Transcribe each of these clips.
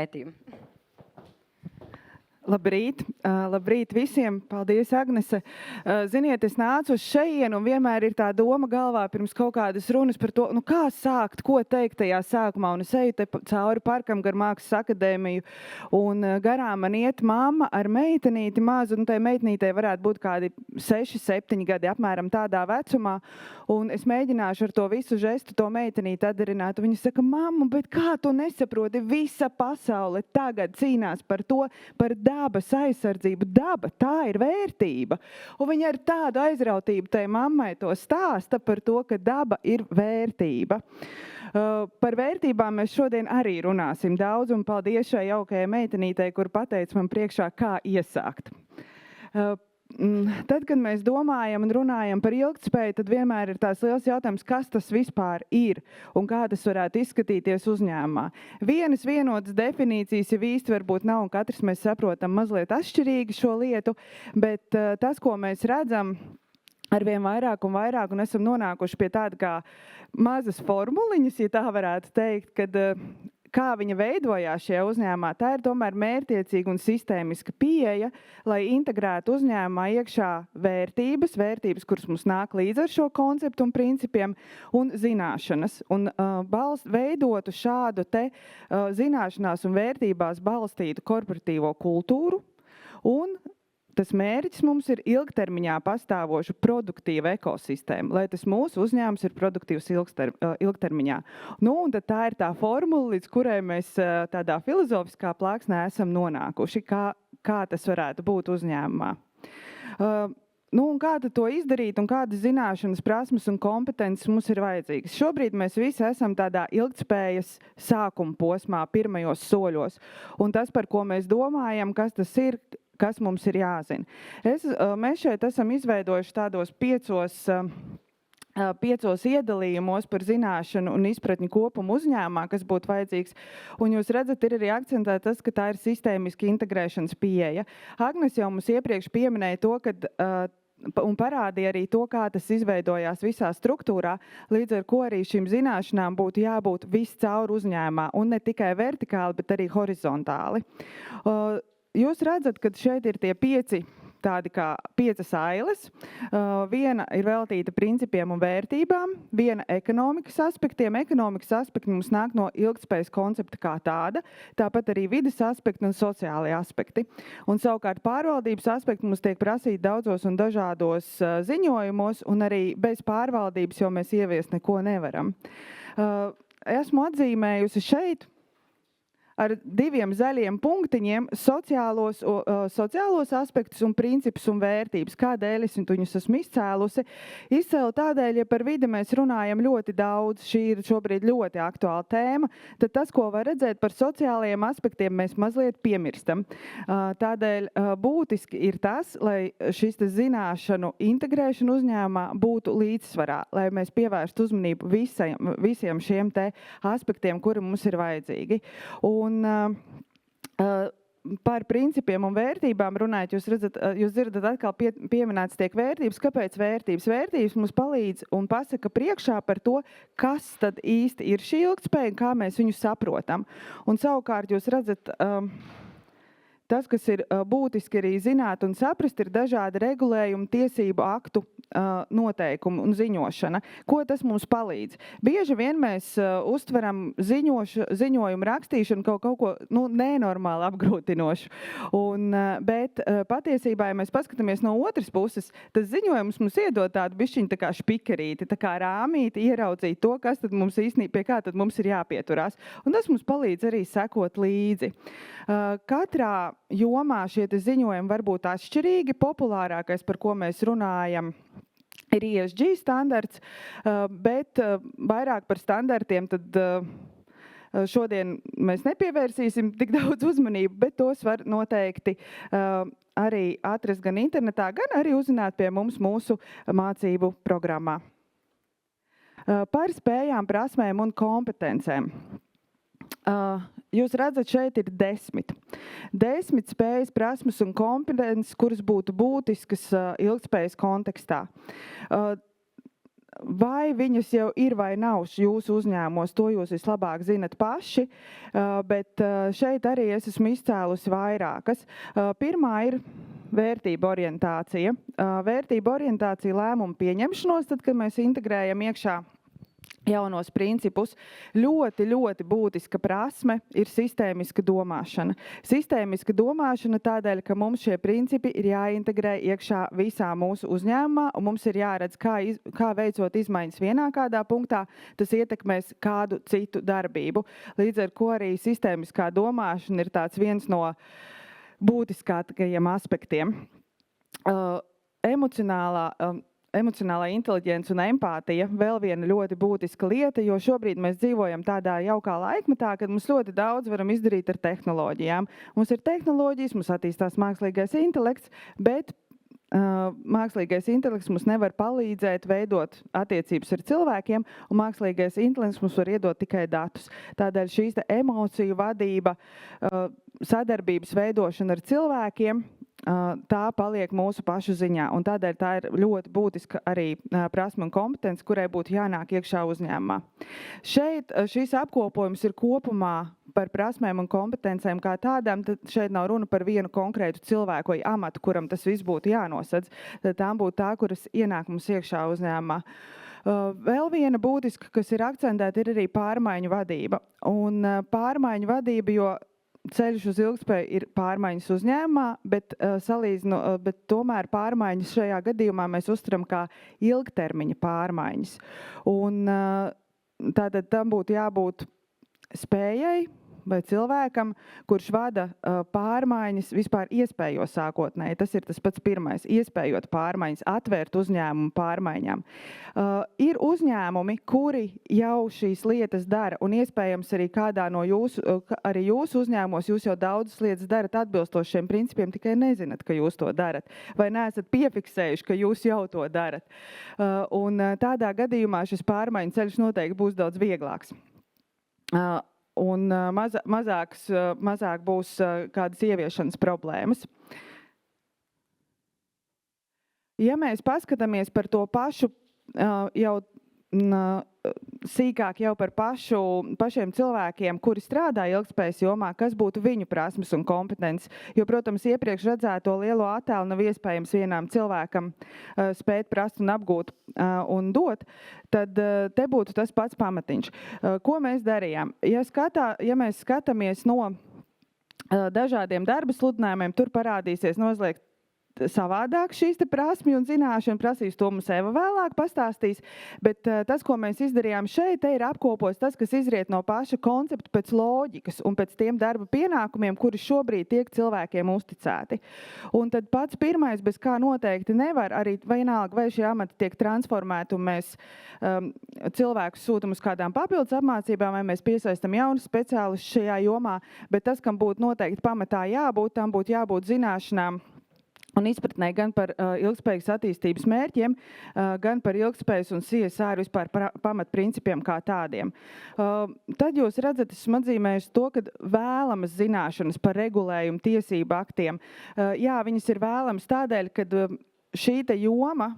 pētījumu. Labrīt! Labrīt visiem! Paldies, Agnese! Ziniet, es nācu uz šejienu un vienmēr ir tā doma galvā pirms kaut kādas runas par to, kā sākt, ko teikt tajā sākumā. Un es eju te cauri parkam gar Mākslas akadēmiju un garām man iet mamma ar meitenīti mazu, un tai meitenītei varētu būt kādi 6, 7 gadi apmēram tādā vecumā. Un es mēģināšu ar to visu žestu to meitenīti atdarināt. Un viņa saka, mamma, bet kā tu nesaproti, visa pasaule tagad cīnās par to, par dabas aizsardzību. Daba, tā ir vērtība. Un viņa ar tādu aizrautību tai mammai to stāsta par to, ka daba ir vērtība. Par vērtībām mēs šodien arī runāsim daudz, un paldies šai jaukajai meitenītei, kur pateica man priekšā, kā iesākt. Tad, kad mēs domājam un runājam par ilgtspēju, tad vienmēr ir tās liels jautājums, kas tas vispār ir un kā tas varētu izskatīties uzņēmumā. Vienas vienotas definīcijas jau īsti varbūt nav, un katrs mēs saprotam mazliet atšķirīgi šo lietu, bet tas, ko mēs redzam, arvien vairāk un esam nonākuši pie tāda kā mazas formuliņas, ja tā varētu teikt, kad kā viņa veidojās šajā uzņēmumā, tā ir tomēr mērķiecīga un sistēmiska pieeja, lai integrētu uzņēmumā iekšā vērtības, kuras mums nāk līdz ar šo konceptu un principiem, un zināšanas. Un veidotu šādu te zināšanās un vērtībās balstītu korporatīvo kultūru, un tas mērķis mums ir ilgtermiņā pastāvošu produktīvu ekosistēmu, lai tas mūsu uzņēmums ir produktīvs ilgtermiņā. Un tad tā ir tā formula, līdz kurai mēs tādā filozofiskā plāksnē esam nonākuši, kā tas varētu būt uzņēmumā. Un kā tad to izdarīt un kādas zināšanas, prasmes un kompetences mums ir vajadzīgas? Šobrīd mēs visi esam tādā ilgtspējas sākuma posmā, pirmajos soļos. Un tas, par ko mēs domājam, kas tas ir, kas mums ir jāzina. Mēs šeit esam izveidojuši tādos 5 iedalījumos par zināšanu un izpratņu kopumu uzņēmumā, kas būtu vajadzīgs. Un jūs redzat, ir arī akcentēts tas, ka tā ir sistēmiska integrēšanas pieeja. Agnes jau mums iepriekš pieminēja to, un parādīja arī to, kā tas izveidojās visā struktūrā, līdz ar ko arī šīm zināšanām būtu jābūt viscaur uzņēmumā, un ne tikai vertikāli, bet arī horizontāli. Jūs redzat, ka šeit ir tie 5 ailes. Viena ir veltīta principiem un vērtībām, viena ekonomikas aspektiem. Ekonomikas aspekti mums nāk no ilgtspējas koncepta kā tāda, tāpat arī vides aspekti un sociālie aspekti. Un savukārt pārvaldības aspekti mums tiek prasīti daudzos un dažādos ziņojumos, un arī bez pārvaldības, jo mēs ieviest neko nevaram. Esmu atzīmējusi šeit ar 2 zaļiem punktiņiem sociālos aspektus un principus un vērtības. Kādēļ es viņus esmu izcēlusi? Izcēlu tādēļ, ja par vidi mēs runājam ļoti daudz, šī ir šobrīd ļoti aktuāla tēma, tad tas, ko var redzēt par sociālajiem aspektiem, mēs mazliet piemirstam. Tādēļ būtiski ir tas, lai šis zināšanu integrēšana uzņēmumā būtu līdzsvarā, lai mēs pievērstu uzmanību visiem šiem te aspektiem, kuri mums ir vajadzīgi. Un par principiem un vērtībām runājot, jūs dzirdat atkal pieminēts tiek vērtības. Kāpēc vērtības? Vērtības mums palīdz un pasaka priekšā par to, kas tad īsti ir šī ilgtspēja un kā mēs viņu saprotam. Un savukārt jūs redzat, tas, kas ir būtiski arī zināt un saprast, ir dažādi regulējumi, tiesību aktu noteikumi un ziņošana. Ko tas mums palīdz? Bieži vien mēs uztveram ziņojumu rakstīšanu kaut ko nenormāli apgrūtinošu. Bet patiesībā, ja mēs paskatāmies no otras puses, tas ziņojums mums iedod tādu bišķiņu tā kā špikerīti, tā kā rāmīti, ieraudzīt to, kas tad mums īstenībā, pie kā tad mums ir jāpieturās. Un tas mums palīdz arī sekot līdzi. Katrā jomā šie ziņojumi var būt atšķirīgi. Populārākais, par ko mēs runājam, ir ESG standarts, bet vairāk par standartiem tad šodien mēs nepievērsīsim tik daudz uzmanību, bet tos var noteikti arī atrast gan internetā, gan arī uzzināt pie mums mūsu mācību programmā. Par spējām, prasmēm un kompetencēm. Jūs redzat, šeit ir 10. 10 spējas, prasmes un kompetences, kuras būtu būtiskas ilgtspējas kontekstā. vai viņas jau ir vai nav jūsu uzņēmumos, to jūs vislabāk zinat paši, bet šeit arī es esmu izcēlusi vairākas. Pirmā ir vērtība orientācija. Vērtība orientācija lēmumu pieņemšanos, tad, kad mēs integrējam iekšā jaunos principus. Ļoti, ļoti būtiska prasme ir sistēmiska domāšana. Sistēmiska domāšana tādēļ, ka mums šie principi ir jāintegrē iekšā visā mūsu uzņēmumā, un mums ir jāredz, kā veicot izmaiņas vienā kādā punktā, tas ietekmēs kādu citu darbību. Līdz ar ko arī sistēmiskā domāšana ir tāds viens no būtiskākajiem aspektiem. Emocionālā inteliģence un empātija vēl viena ļoti būtiska lieta, jo šobrīd mēs dzīvojam tādā jaukā laikmetā, kad mums ļoti daudz varam izdarīt ar tehnoloģijām. Mums ir tehnoloģijas, mums attīstās mākslīgais intelekts, bet mākslīgais intelekts mums nevar palīdzēt veidot attiecības ar cilvēkiem, un mākslīgais intelekts mums var iedot tikai datus. Tādēļ šīs emociju vadība, sadarbības veidošana ar cilvēkiem, tā paliek mūsu pašu ziņā, un tādēļ tā ir ļoti būtiska arī prasme un kompetence, kurai būtu jānāk iekšā uzņēmumā. Šeit šīs apkopojums ir kopumā par prasmēm un kompetencēm kā tādām, tad šeit nav runa par vienu konkrētu cilvēku vai amatu, kuram tas viss būtu jānosedz, tad tām būtu tā, kuras ienāk mums iekšā uzņēmumā. Vēl viena būtiska, kas ir akcentēta, ir arī pārmaiņu vadība. Un pārmaiņu vadība, jo ceļš uz ilgtspēju ir pārmaiņas uzņēmumā, bet tomēr pārmaiņas šajā gadījumā mēs uztveram kā ilgtermiņa pārmaiņas. Un tātad tam būtu jābūt spējai vai cilvēkam, kurš vada pārmaiņas, vispār iespējo sākotnēji. Tas ir tas pats pirmais, iespējot pārmaiņas, atvērt uzņēmumu pārmaiņām. Ir uzņēmumi, kuri jau šīs lietas dara, un iespējams arī kādā no jūsu uzņēmumos jūs jau daudzas lietas darat atbilstoši šiem principiem, tikai nezināt, ka jūs to darat, vai neesat piefiksējuši, ka jūs jau to darat. Un tādā gadījumā šis pārmaiņu ceļš noteikti būs daudz vieglāks. Un mazāk būs kādas ieviešanas problēmas. Ja mēs paskatāmies par to pašu jau sīkāk jau par pašiem cilvēkiem, kuri strādā ilgtspējas jomā, kas būtu viņu prasmes un kompetences. Jo, protams, iepriekš redzēto lielo attēlu nav iespējams vienām cilvēkam spēt prast un apgūt un dot, tad te būtu tas pats pamatiņš. Ko mēs darījām? Ja mēs skatāmies no dažādiem darba sludinājumiem, tur parādīsies mazliet savādāk šīs te prasmi un zināšana, prasīs to mums Eva vēlāk pastāstīs, bet tas, ko mēs izdarījām šeit, te ir apkopots tas, kas izriet no paša koncepta pēc loģikas un pēc tiem darba pienākumiem, kuri šobrīd tiek cilvēkiem uzticēti. Un tad pats pirmais, bez kā noteikti nevar, arī vienalga, vai šie amati tiek transformēti un mēs cilvēkus sūtam uz kādām papildus apmācībām, vai mēs piesaistam jaunus speciālistus šajā jomā, bet tas, kam būtu noteikti pamatā jābūt, tam būtu jābūt zināšanām un izpratnē gan par ilgspējīgas attīstības mērķiem, gan par ilgspējas un CSR vispār pamatprincipiem kā tādiem. Tad jūs redzat, esmu atzīmējusi to, ka vēlamas zināšanas par regulējumu tiesību aktiem. Jā, viņas ir vēlamas tādēļ, ka šī te joma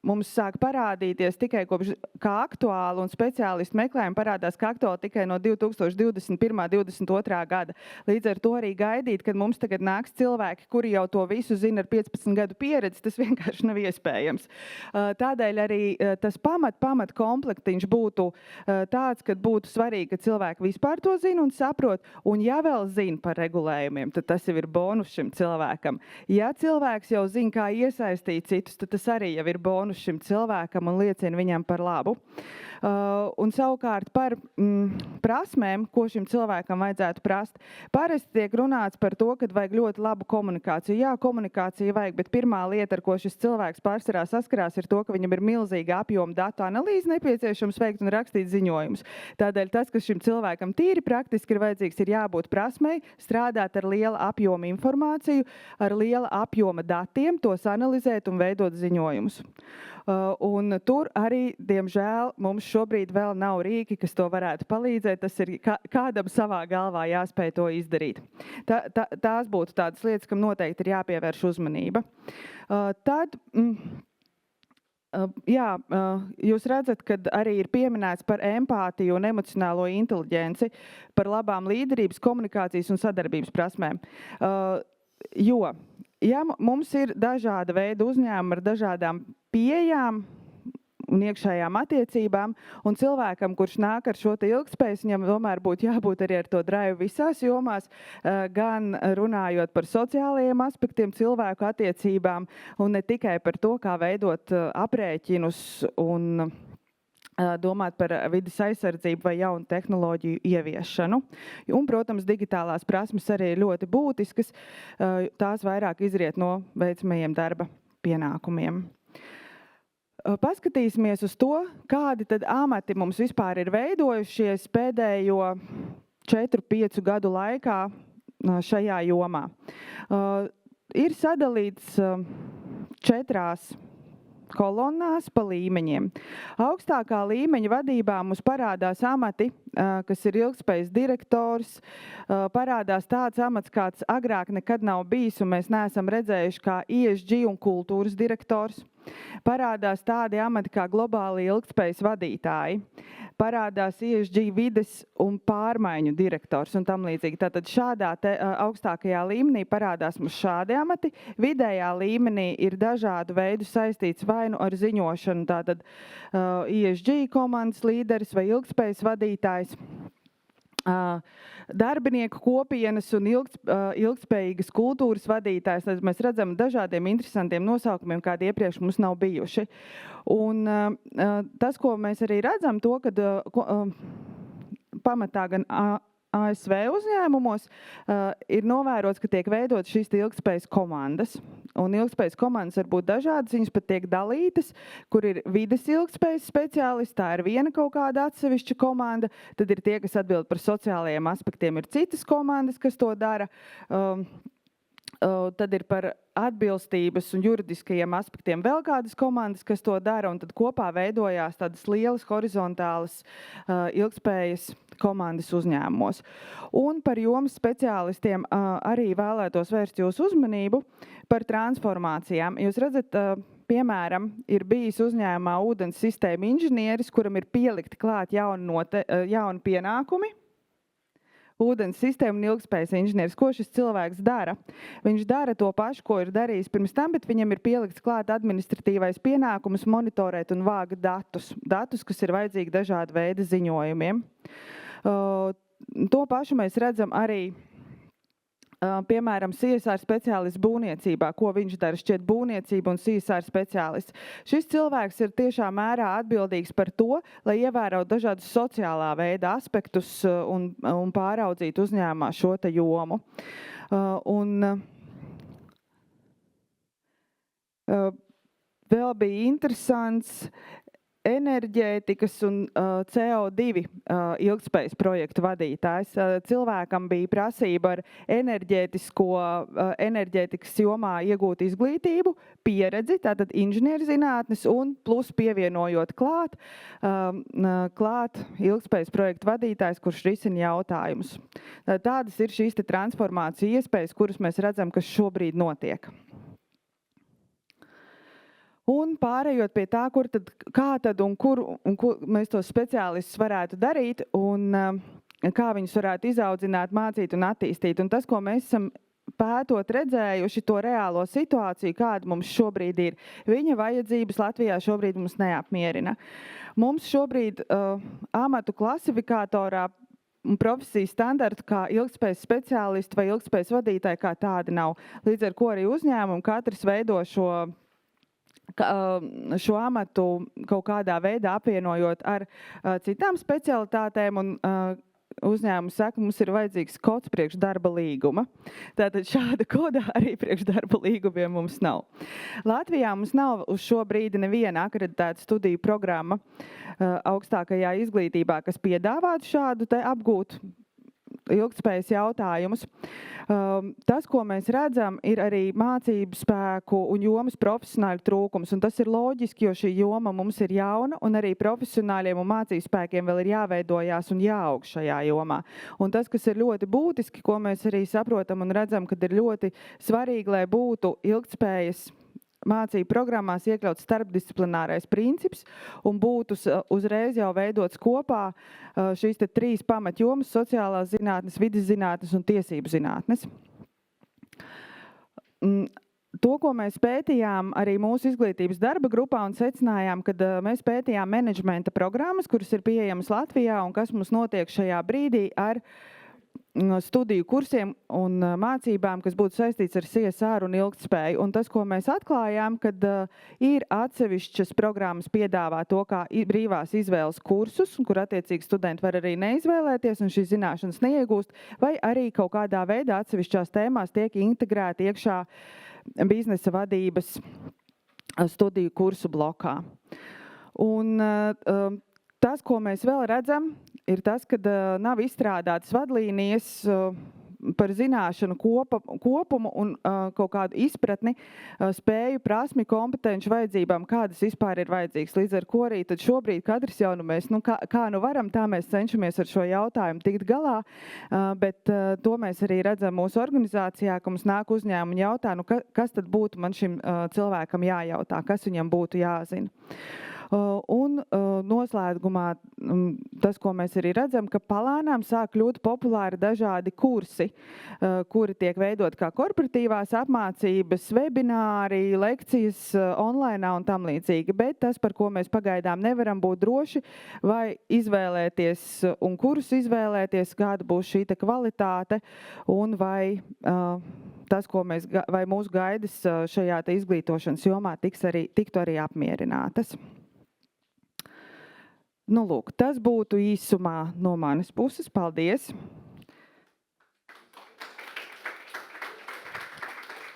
mums sāk parādīties tikai kopš kā aktuāli, un speciālistu meklējumi parādās kā aktuāli tikai no 2021.–2022. gada. Līdz ar to arī gaidīt, kad mums tagad nāks cilvēki, kuri jau to visu zina ar 15 gadu pieredzi, tas vienkārši nav iespējams. Tādēļ arī tas pamat komplektiņš būtu tāds, ka būtu svarīgi, ka cilvēki vispār to zina un saprot, un ja vēl zina par regulējumiem, tad tas jau ir bonus šim cilvēkam. Ja cilvēks jau zina, kā iesaistīt citus, tad tas arī jau ir bonus šim cilvēkam un liecina viņam par labu. Un savukārt par prasmēm, ko šim cilvēkam vajadzētu prast. Parasti tiek runāts par to, ka vajag ļoti labu komunikāciju. Jā, komunikāciju vajag, bet pirmā lieta, ar ko šis cilvēks pārsvarā saskarās, ir to, ka viņam ir milzīga apjoma datu analīze nepieciešams veikt un rakstīt ziņojumus. Tādēļ tas, kas šim cilvēkam tīri praktiski ir vajadzīgs, ir jābūt prasmei, strādāt ar liela apjoma informāciju, ar liela apjoma datiem, tos analizēt un veidot ziņojumus. Un tur arī, diemžēl, mums šobrīd vēl nav rīki, kas to varētu palīdzēt. Tas ir kādam savā galvā jāspēj to izdarīt. Tās būtu tādas lietas, kam noteikti ir jāpievērš uzmanība. Tad Jūs redzat, ka arī ir pieminēts par empātiju un emocionālo inteliģenci, par labām līderības, komunikācijas un sadarbības prasmēm. Ja mums ir dažāda veida uzņēmumi ar dažādām pieejām un iekšējām attiecībām, un cilvēkam, kurš nāk ar šo te ilgspējas, viņam tomēr būtu jābūt arī ar to drive visās jomās, gan runājot par sociālajiem aspektiem, cilvēku attiecībām, un ne tikai par to, kā veidot aprēķinus un domāt par vides aizsardzību vai jaunu tehnoloģiju ieviešanu. Un, protams, digitālās prasmes arī ir ļoti būtiskas, tās vairāk izriet no veicamajiem darba pienākumiem. Paskatīsimies uz to, kādi tad amati mums vispār ir veidojušies pēdējo 4-5 gadu laikā šajā jomā. Ir sadalīts 4 kolonnās pa līmeņiem. Augstākā līmeņa vadībā mums parādās amati, kas ir ilgspējas direktors, parādās tāds amats, kāds agrāk nekad nav bijis, un mēs neesam redzējuši kā ESG un kultūras direktors. Parādās tādi amati kā globāli ilgspējas vadītāji, parādās ESG vides un pārmaiņu direktors un tam līdzīgi. Tātad šādā augstākajā līmenī parādās mums šādi amati. Vidējā līmenī ir dažādu veidu saistīts vai nu ar ziņošanu, tātad ESG komandas līderis vai ilgspējas vadītājs. Darbinieku kopienas un ilgspējīgas kultūras vadītājs. Tad mēs redzam dažādiem interesantiem nosaukumiem, kādi iepriekš mums nav bijuši. Un tas, ko mēs arī redzam, to, kad pamatā gan ASV uzņēmumos ir novērots, ka tiek veidot šīs ilgspējas komandas. Un ilgspējas komandas var būt dažādas, viņas pat tiek dalītas, kur ir vides ilgspējas speciālisti, tā ir viena kaut kāda atsevišķa komanda, tad ir tie, kas atbild par sociālajiem aspektiem, ir citas komandas, kas to dara. Tad ir par atbilstības un juridiskajiem aspektiem vēl kādas komandas, kas to dara, un tad kopā veidojās tādas lielas horizontālas ilgspējas komandas uzņēmumos. Un par jomas speciālistiem arī vēlētos vērst jūsu uzmanību par transformācijām. Jūs redzat, piemēram, ir bijis uzņēmumā ūdens sistēma inženieris, kuram ir pielikti klāt jauni pienākumi. Ūdens sistēma un ilgspējas inženieris. Ko šis cilvēks dara? Viņš dara to pašu, ko ir darījis pirms tam, bet viņam ir pielikts klāt administratīvais pienākums monitorēt un vākt datus. Datus, kas ir vajadzīgi dažādu veidu ziņojumiem. To pašu mēs redzam arī, piemēram, CSR speciālists būvniecībā. Ko viņš dara? Šķiet būvniecība un CSR speciālists. Šis cilvēks ir tiešām mērā atbildīgs par to, lai ievērotu dažādus sociālā veida aspektus un pāraudzītu uzņēmumā šo te jomu. Vēl bija interesants enerģētikas un CO2 ilgspējas projektu vadītājs. Cilvēkam bija prasība ar enerģētikas jomā iegūt izglītību, pieredzi, tātad inženierzinātnes un plus pievienojot klāt ilgspējas projektu vadītājs, kurš risina jautājumus. Tādas ir šīs te transformāciju iespējas, kuras mēs redzam, kas šobrīd notiek. Un pārējot pie tā, kā tad un kur mēs tos speciālistus varētu darīt un kā viņus varētu izaudzināt, mācīt un attīstīt. Un tas, ko mēs esam pētot redzējuši, to reālo situāciju, kāda mums šobrīd ir, viņa vajadzības Latvijā šobrīd mums neapmierina. Mums šobrīd amatu klasifikatorā un profesijas standartu kā ilgspējas speciālisti vai ilgspējas vadītāji kā tādi nav. Līdz ar ko arī uzņēmumi katrs veido šo amatu kaut kādā veidā apvienojot ar citām specialitātēm un uzņēmums saka, mums ir vajadzīgs kods priekš darba līguma. Tātad šāda koda arī priekš darba līgumiem mums nav. Latvijā mums nav uz šo brīdi neviena akreditēta studiju programma augstākajā izglītībā, kas piedāvātu šādu te apgūt ilgspējas jautājumus. Tas, ko mēs redzam, ir arī mācību spēku un jomas profesionāļu trūkums, un tas ir loģiski, jo šī joma mums ir jauna, un arī profesionāļiem un mācību spēkiem vēl ir jāveidojās un jāaug šajā jomā. Un tas, kas ir ļoti būtiski, ko mēs arī saprotam un redzam, kad ir ļoti svarīgi, lai būtu ilgspējas mācību programmās iekļauts starpdisciplinārais princips un būtu uzreiz jau veidots kopā šīs 3 pamatjomas - sociālās zinātnes, vides zinātnes un tiesību zinātnes. To, ko mēs pētījām arī mūsu izglītības darba grupā un secinājām, kad mēs pētījām menedžmenta programmas, kuras ir pieejamas Latvijā un kas mums notiek šajā brīdī ar studiju kursiem un mācībām, kas būtu saistīts ar CSR un ilgtspēju. Un tas, ko mēs atklājām, kad ir atsevišķas programmas piedāvā to kā brīvās izvēles kursus, kur attiecīgi studenti var arī neizvēlēties un šīs zināšanas neiegūst, vai arī kaut kādā veidā atsevišķās tēmās tiek integrēti iekšā biznesa vadības studiju kursu blokā. Un tas, ko mēs vēl redzam, ir tas, ka nav izstrādātas vadlīnijas par zināšanu kopumu un kaut kādu izpratni, spēju, prasmi, kompetenci vajadzībām, kādas vispār ir vajadzīgas. Līdz ar ko arī tad šobrīd katrs jau mēs, kā nu varam, tā mēs cenšamies ar šo jautājumu tikt galā, bet to mēs arī redzam mūsu organizācijā, ka mums nāk uzņēmumi un jautā, kas tad būtu man šim cilvēkam jājautā, kas viņam būtu jāzina. Un noslēgumā tas, ko mēs arī redzam, ka palēnām sāk kļūt populāri dažādi kursi, kuri tiek veidot kā korporatīvās apmācības, webināri, lekcijas online un tam līdzīgi. Bet tas, par ko mēs pagaidām nevaram būt droši, vai izvēlēties un kurus izvēlēties, kāda būs šī kvalitāte un vai tas, vai mūsu gaidas šajā izglītošanas jomā tiktu arī apmierinātas. Lūk, tas būtu īsumā no manas puses. Paldies!